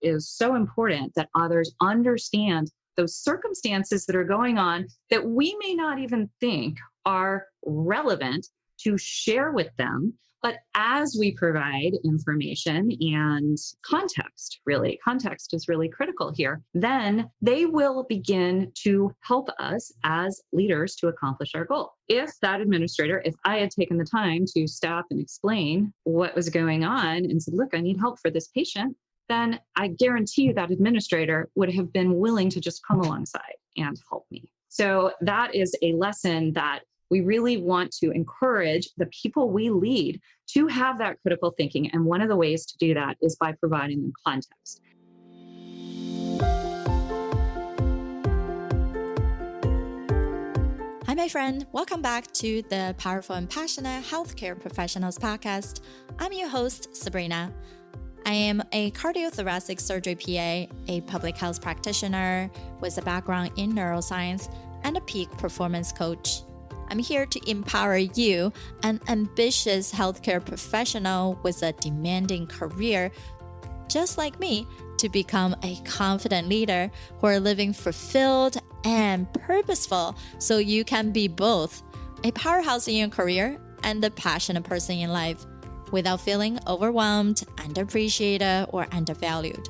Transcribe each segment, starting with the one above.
is so important that others understand those circumstances that are going on that we may not even think are relevant to share with them. But as we provide information and context, really, context is really critical here, then they will begin to help us as leaders to accomplish our goal. If that administrator, if I had taken the time to stop and explain what was going on and said, look, I need help for this patient, then I guarantee you that administrator would have been willing to just come alongside and help me. So that is a lesson that we really want to encourage the people we lead to have that critical thinking. And one of the ways to do that is by providing them context. Hi, my friend. Welcome back to the Powerful and Passionate Healthcare Professionals podcast. I'm your host, Sabrina. I am a cardiothoracic surgery PA, a public health practitioner with a background in neuroscience, and a peak performance coach. I'm here to empower you, an ambitious healthcare professional with a demanding career, just like me, to become a confident leader who are living fulfilled and purposeful so you can be both a powerhouse in your career and a passionate person in life without feeling overwhelmed, underappreciated, or undervalued.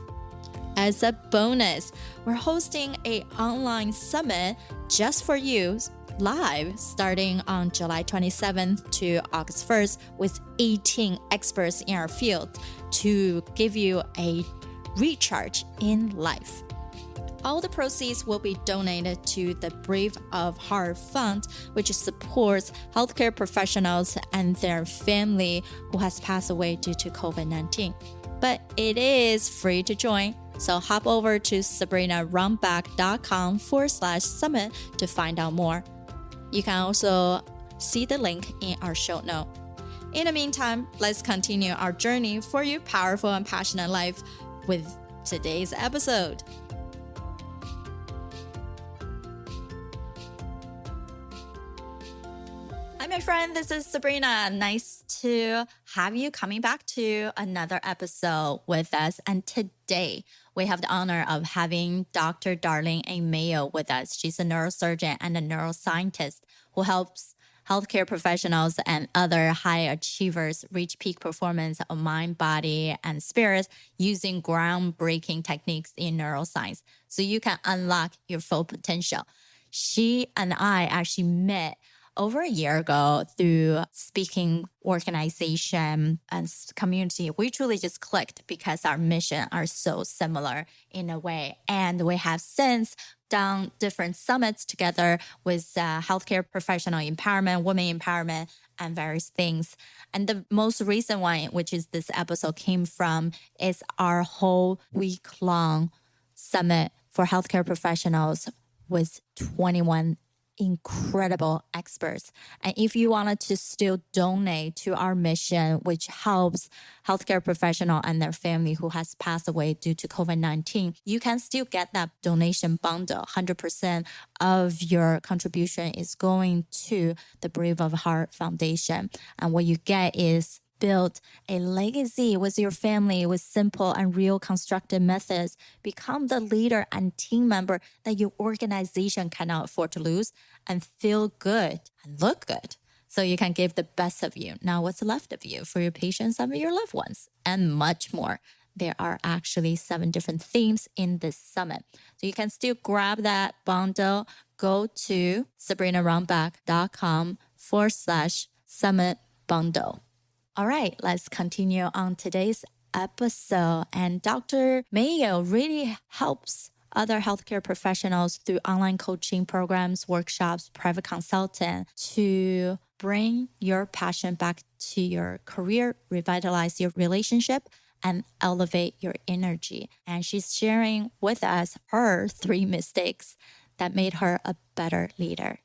As a bonus, we're hosting an online summit just for you live starting on July 27th to August 1st with 18 experts in our field to give you a recharge in life. All the proceeds will be donated to the Brave of Heart Fund, which supports healthcare professionals and their family who has passed away due to COVID-19. But it is free to join, so hop over to sabrinarumback.com/summit to find out more. You can also see the link in our show note. In the meantime, let's continue our journey for your powerful and passionate life with today's episode. Hi, my friend. This is Sabrina. Nice to have you coming back to another episode with us. And today, we have the honor of having Dr. Darlene A Mayo with us. She's a neurosurgeon and a neuroscientist who helps healthcare professionals and other high achievers reach peak performance of mind, body, and spirit using groundbreaking techniques in neuroscience so you can unlock your full potential. She and I actually met over a year ago through speaking organization and community. We truly just clicked because our mission are so similar in a way. And we have since done different summits together with healthcare professional empowerment, women empowerment, and various things. And the most recent one, which is this episode came from, is our whole week-long summit for healthcare professionals with 21 incredible experts. And if you wanted to still donate to our mission, which helps healthcare professional and their family who has passed away due to COVID-19, you can still get that donation bundle. 100% of your contribution is going to the Brave of Heart Foundation. And what you get is build a legacy with your family with simple and real constructive methods. Become the leader and team member that your organization cannot afford to lose and feel good and look good so you can give the best of you. Now, what's left of you for your patients and your loved ones and much more. There are actually 7 different themes in this summit. So you can still grab that bundle. Go to sabrinarumback.com/summit bundle. All right, let's continue on today's episode. And Dr. Mayo really helps other healthcare professionals through online coaching programs, workshops, private consultant to bring your passion back to your career, revitalize your relationship, and elevate your energy. And she's sharing with us her 3 mistakes that made her a better leader.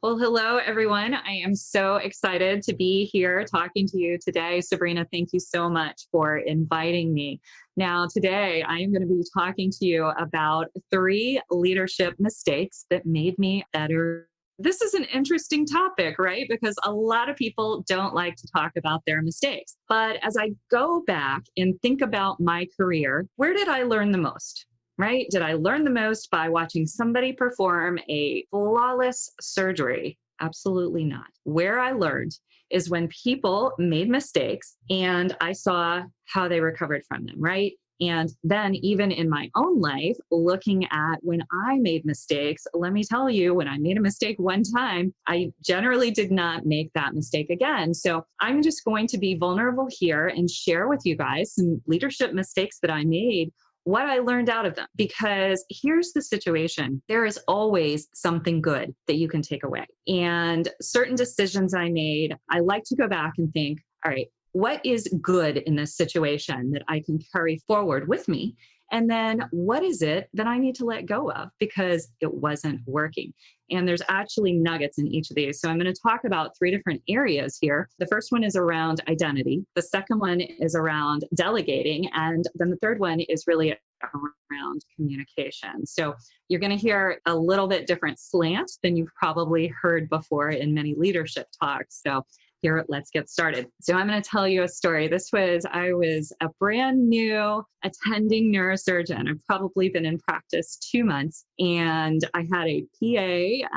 Well, hello, everyone. I am so excited to be here talking to you today. Sabrina, thank you so much for inviting me. Now, today, I am going to be talking to you about 3 leadership mistakes that made me a better this is an interesting topic, right? Because a lot of people don't like to talk about their mistakes. But as I go back and think about my career, where did I learn the most? Right? Did I learn the most by watching somebody perform a flawless surgery? Absolutely not. Where I learned is when people made mistakes and I saw how they recovered from them, right? And then, even in my own life, looking at when I made mistakes, let me tell you, when I made a mistake one time, I generally did not make that mistake again. So I'm just going to be vulnerable here and share with you guys some leadership mistakes that I made, what I learned out of them. Because here's the situation. There is always something good that you can take away. And certain decisions I made, I like to go back and think, all right, what is good in this situation that I can carry forward with me? And then what is it that I need to let go of because it wasn't working? And there's actually nuggets in each of these. So I'm going to talk about 3 different areas here. The first one is around identity. The second one is around delegating. And then the third one is really around communication. So you're going to hear a little bit different slant than you've probably heard before in many leadership talks. So here, let's get started. So I'm going to tell you a story. I was a brand new attending neurosurgeon. I've probably been in practice 2 months, and I had a PA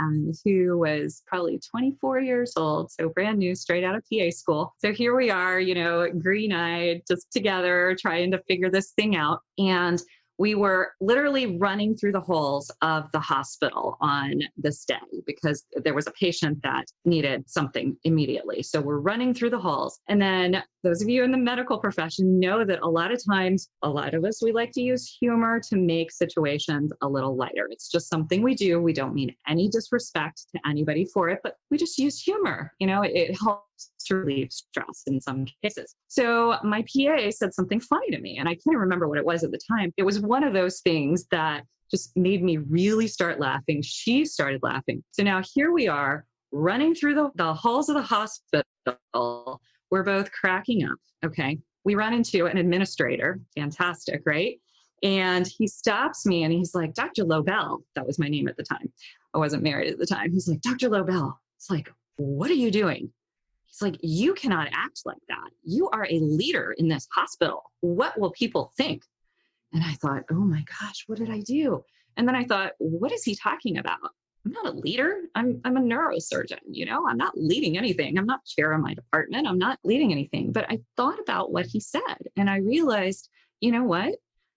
who was probably 24 years old. So brand new, straight out of PA school. So here we are, green-eyed, just together, trying to figure this thing out. And we were literally running through the halls of the hospital on this day because there was a patient that needed something immediately. So we're running through the halls. And then those of you in the medical profession know that a lot of times, a lot of us, we like to use humor to make situations a little lighter. It's just something we do. We don't mean any disrespect to anybody for it, but we just use humor. It helps to relieve stress in some cases. So my PA said something funny to me, and I can't remember what it was at the time. It was one of those things that just made me really start laughing. She started laughing. So now here we are running through the halls of the hospital. We're both cracking up. Okay. We run into an administrator. Fantastic, right? And he stops me and he's like, Dr. Lobel. That was my name at the time. I wasn't married at the time. He's like, Dr. Lobel. It's like, what are you doing? He's like, you cannot act like that. You are a leader in this hospital. What will people think? And I thought, oh my gosh, what did I do? And then I thought, what is he talking about? I'm not a leader. I'm a neurosurgeon. I'm not leading anything. I'm not chair of my department. I'm not leading anything. But I thought about what he said and I realized, you know what?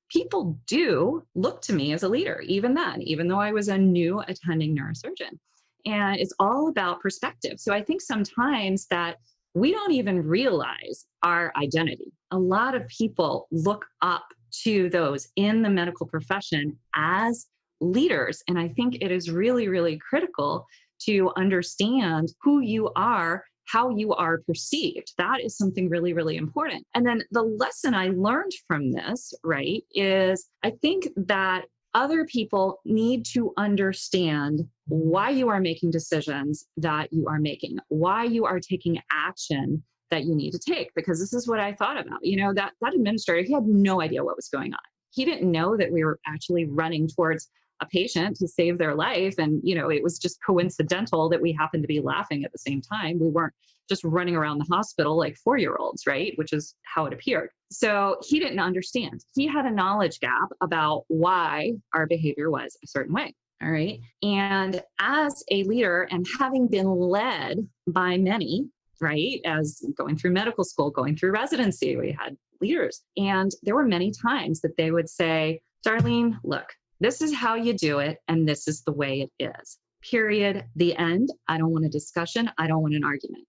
People do look to me as a leader, even then, even though I was a new attending neurosurgeon. And it's all about perspective. So I think sometimes that we don't even realize our identity. A lot of people look up to those in the medical profession as leaders. And I think it is really, really critical to understand who you are, how you are perceived. That is something really, really important. And then the lesson I learned from this, right, is I think that other people need to understand why you are making decisions that you are making, why you are taking action that you need to take. Because this is what I thought about. That administrator, he had no idea what was going on. He didn't know that we were actually running towards a patient to save their life. And, it was just coincidental that we happened to be laughing at the same time. We weren't just running around the hospital like 4-year-olds, right? Which is how it appeared. So he didn't understand. He had a knowledge gap about why our behavior was a certain way. All right. And as a leader and having been led by many, right, as going through medical school, going through residency, we had leaders. And there were many times that they would say, Darlene, look, this is how you do it. And this is the way it is. Period. The end. I don't want a discussion. I don't want an argument.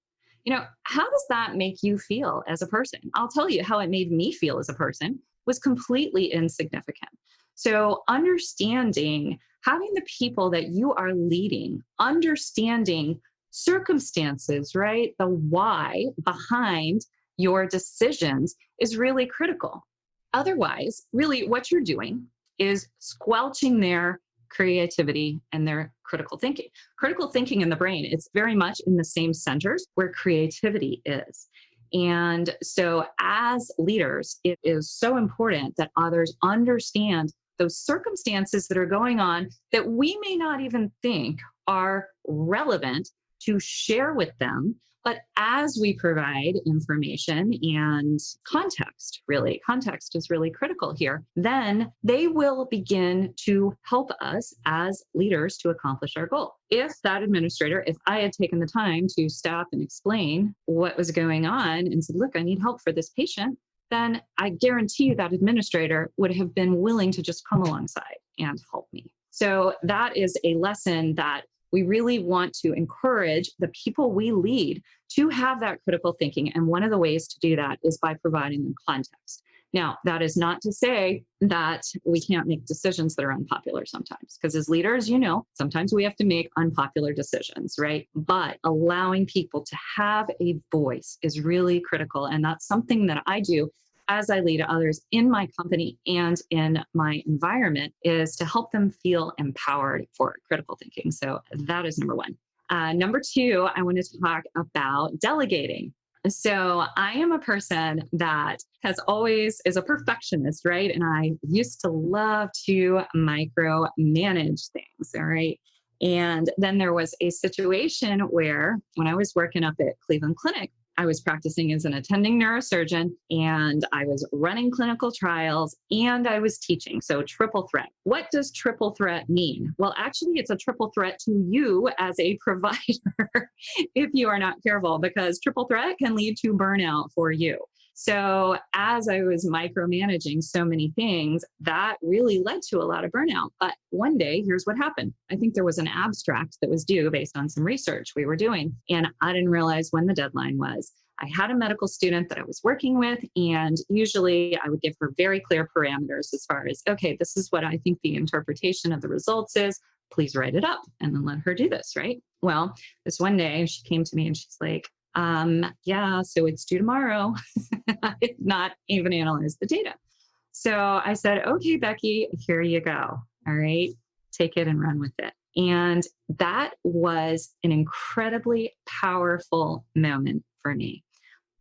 How does that make you feel as a person? I'll tell you how it made me feel as a person was completely insignificant. So understanding, having the people that you are leading, understanding circumstances, right? The why behind your decisions is really critical. Otherwise, really what you're doing is squelching their creativity and their critical thinking. Critical thinking in the brain, it's very much in the same centers where creativity is. And so as leaders, it is so important that others understand those circumstances that are going on that we may not even think are relevant to share with them. But as we provide information and context, really, context is really critical here, then they will begin to help us as leaders to accomplish our goal. If that administrator, if I had taken the time to stop and explain what was going on and said, look, I need help for this patient, then I guarantee you that administrator would have been willing to just come alongside and help me. So that is a lesson that we really want to encourage the people we lead to have that critical thinking. And one of the ways to do that is by providing them context. Now, that is not to say that we can't make decisions that are unpopular sometimes, because as leaders, sometimes we have to make unpopular decisions, right? But allowing people to have a voice is really critical. And that's something that I do as I lead others in my company and in my environment, is to help them feel empowered for critical thinking. So that is number one. Number two, I want to talk about delegating. So I am a person that has always is a perfectionist, right? And I used to love to micromanage things, all right? And then there was a situation where when I was working up at Cleveland Clinic, I was practicing as an attending neurosurgeon, and I was running clinical trials, and I was teaching. So triple threat. What does triple threat mean? Well, actually, it's a triple threat to you as a provider if you are not careful, because triple threat can lead to burnout for you. So as I was micromanaging so many things, that really led to a lot of burnout. But one day, here's what happened. I think there was an abstract that was due based on some research we were doing, and I didn't realize when the deadline was. I had a medical student that I was working with, and usually I would give her very clear parameters as far as, okay, this is what I think the interpretation of the results is. Please write it up and then let her do this, right? Well, this one day she came to me and she's like, yeah, so it's due tomorrow. I did not even analyze the data. So I said, okay, Becky, here you go. All right, take it and run with it. And that was an incredibly powerful moment for me,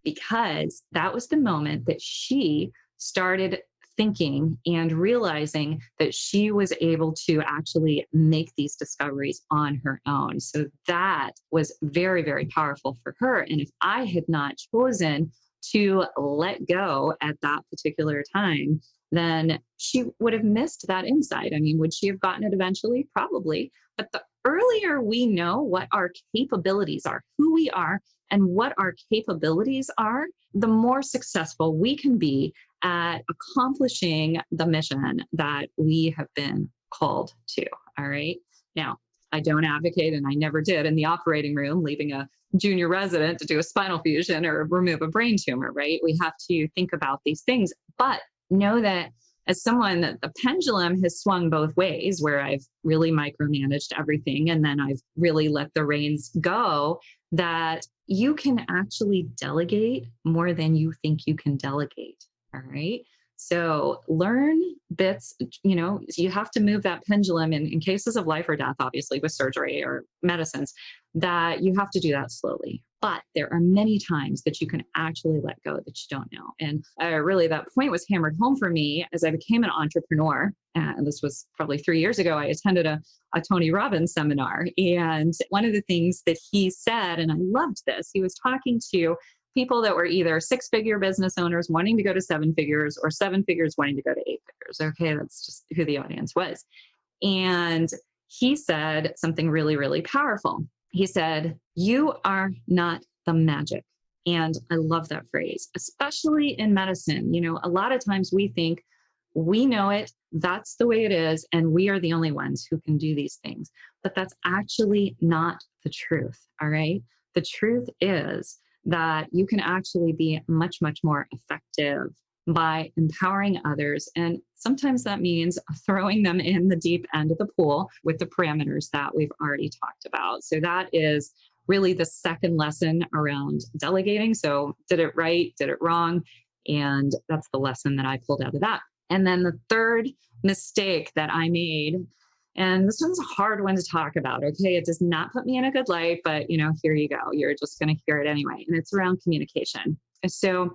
because that was the moment that she started thinking and realizing that she was able to actually make these discoveries on her own. So that was very, very powerful for her. And if I had not chosen to let go at that particular time, then she would have missed that insight. I mean, would she have gotten it eventually? Probably. But the earlier we know what our capabilities are, who we are, and what our capabilities are, the more successful we can be at accomplishing the mission that we have been called to. All right. Now, I don't advocate, and I never did in the operating room, leaving a junior resident to do a spinal fusion or remove a brain tumor, right? We have to think about these things, but know that as someone, the pendulum has swung both ways, where I've really micromanaged everything and then I've really let the reins go, that you can actually delegate more than you think you can delegate. All right. So learn bits, you have to move that pendulum in cases of life or death, obviously with surgery or medicines, that you have to do that slowly. But there are many times that you can actually let go that you don't know. And really that point was hammered home for me as I became an entrepreneur. And this was probably 3 years ago. I attended a Tony Robbins seminar. And one of the things that he said, and I loved this, he was talking to people that were either 6-figure business owners wanting to go to 7 figures, or 7 figures wanting to go to 8 figures. Okay, that's just who the audience was. And he said something really, really powerful. He said, you are not the magic. And I love that phrase, especially in medicine. A lot of times we think we know it, that's the way it is, and we are the only ones who can do these things. But that's actually not the truth. All right. The truth is that you can actually be much, much more effective by empowering others. And sometimes that means throwing them in the deep end of the pool with the parameters that we've already talked about. So that is really the second lesson around delegating. So did it right? Did it wrong? And that's the lesson that I pulled out of that. And then the third mistake that I made, and this one's a hard one to talk about, okay? It does not put me in a good light, but here you go. You're just going to hear it anyway. And it's around communication. So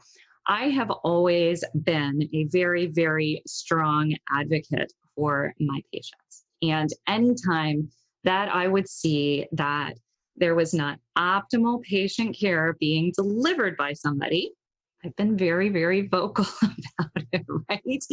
I have always been a very, very strong advocate for my patients. And anytime that I would see that there was not optimal patient care being delivered by somebody. I've been very, very vocal about it, right?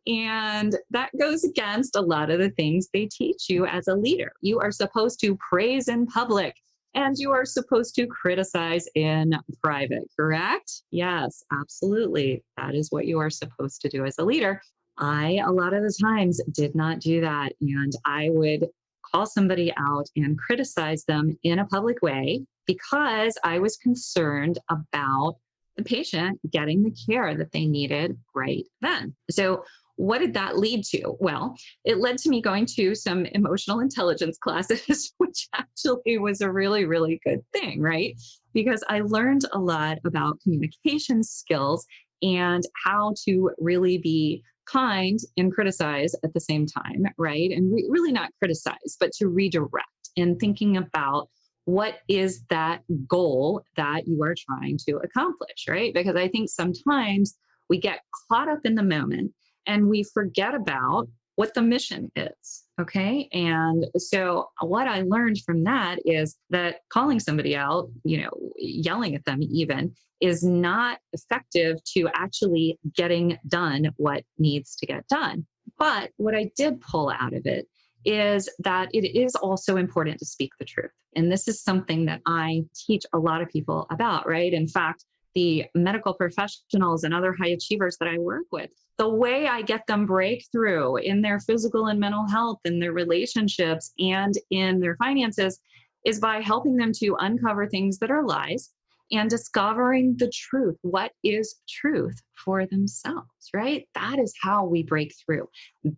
And that goes against a lot of the things they teach you as a leader. You are supposed to praise in public and you are supposed to criticize in private, correct? Yes, absolutely. That is what you are supposed to do as a leader. I, a lot of the times, did not do that. And I would call somebody out and criticize them in a public way because I was concerned about the patient getting the care that they needed right then. So, what did that lead to? Well, it led to me going to some emotional intelligence classes, which actually was a really, really good thing, right? Because I learned a lot about communication skills and how to really be kind and criticize at the same time, right? And really not criticize, but to redirect and thinking about what is that goal that you are trying to accomplish, right? Because I think sometimes we get caught up in the moment and we forget about what the mission is. Okay. And so what I learned from that is that calling somebody out, yelling at them even, is not effective to actually getting done what needs to get done. But what I did pull out of it is that it is also important to speak the truth. And this is something that I teach a lot of people about, right? In fact, the medical professionals and other high achievers that I work with, the way I get them breakthrough in their physical and mental health, in their relationships, and in their finances is by helping them to uncover things that are lies and discovering the truth. What is truth for themselves, right? That is how we break through.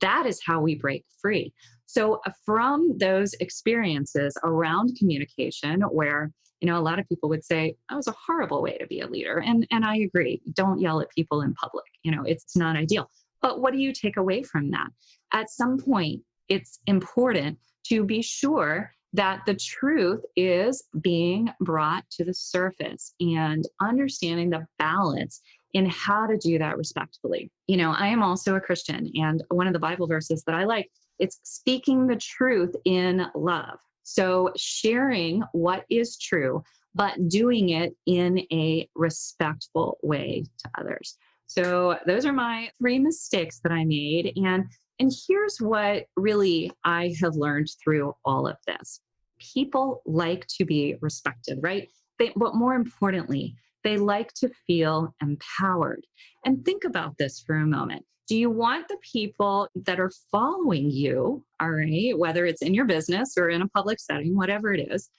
That is how we break free. So from those experiences around communication where, a lot of people would say, that was a horrible way to be a leader. And I agree. Don't yell at people in public. It's not ideal. But what do you take away from that? At some point, it's important to be sure that the truth is being brought to the surface and understanding the balance in how to do that respectfully. I am also a Christian, and one of the Bible verses that I like, it's speaking the truth in love. So sharing what is true, but doing it in a respectful way to others. So those are my 3 mistakes that I made. And here's what really I have learned through all of this. People like to be respected, right? But more importantly, they like to feel empowered. And think about this for a moment. Do you want the people that are following you, all right, whether it's in your business or in a public setting, whatever it is,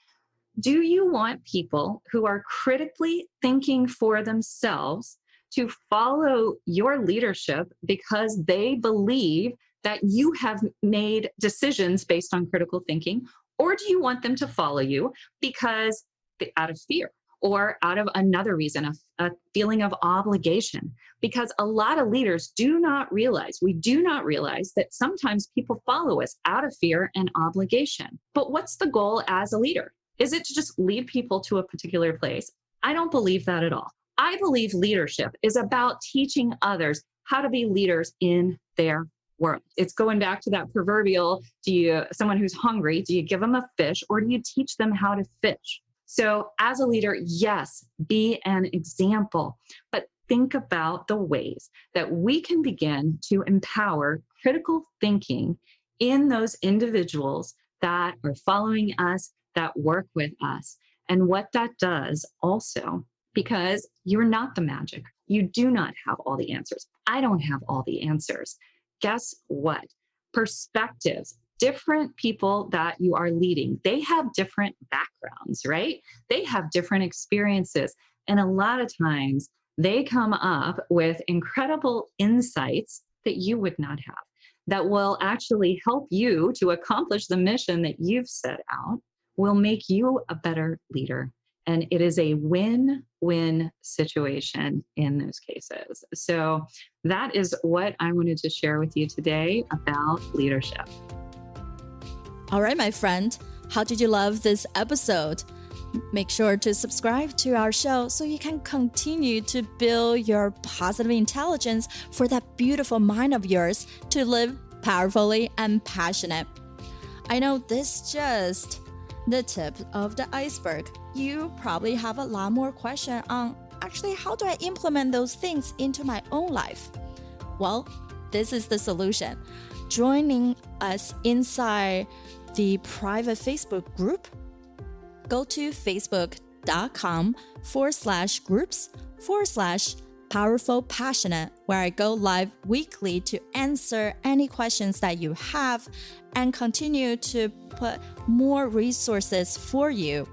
do you want people who are critically thinking for themselves to follow your leadership because they believe that you have made decisions based on critical thinking? Or do you want them to follow you because out of fear or out of another reason, a feeling of obligation? Because a lot of leaders we do not realize that sometimes people follow us out of fear and obligation. But what's the goal as a leader? Is it to just lead people to a particular place? I don't believe that at all. I believe leadership is about teaching others how to be leaders in their world. It's going back to that proverbial, someone who's hungry, do you give them a fish or do you teach them how to fish? So as a leader, yes, be an example, but think about the ways that we can begin to empower critical thinking in those individuals that are following us, that work with us, and what that does also, because you're not the magic. You do not have all the answers. I don't have all the answers. Guess what? Perspectives. Different people that you are leading, they have different backgrounds, right? They have different experiences. And a lot of times they come up with incredible insights that you would not have, that will actually help you to accomplish the mission that you've set out, will make you a better leader. And it is a win-win situation in those cases. So that is what I wanted to share with you today about leadership. All right, my friend, how did you love this episode? Make sure to subscribe to our show so you can continue to build your positive intelligence for that beautiful mind of yours to live powerfully and passionate. I know this is just the tip of the iceberg. You probably have a lot more questions on actually how do I implement those things into my own life? Well, this is the solution. Joining us inside the private Facebook group, go to facebook.com/groups/powerful passionate, where I go live weekly to answer any questions that you have and continue to put more resources for you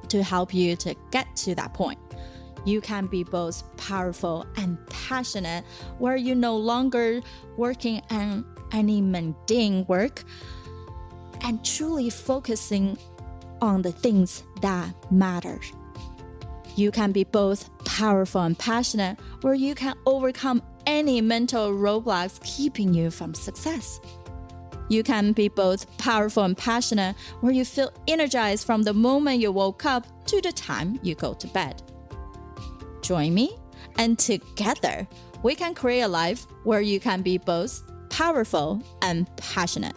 to help you to get to that point. You can be both powerful and passionate, where you're no longer working on any mundane work and truly focusing on the things that matter. You can be both powerful and passionate, where you can overcome any mental roadblocks keeping you from success. You can be both powerful and passionate, where you feel energized from the moment you woke up to the time you go to bed. Join me, and together we can create a life where you can be both powerful and passionate.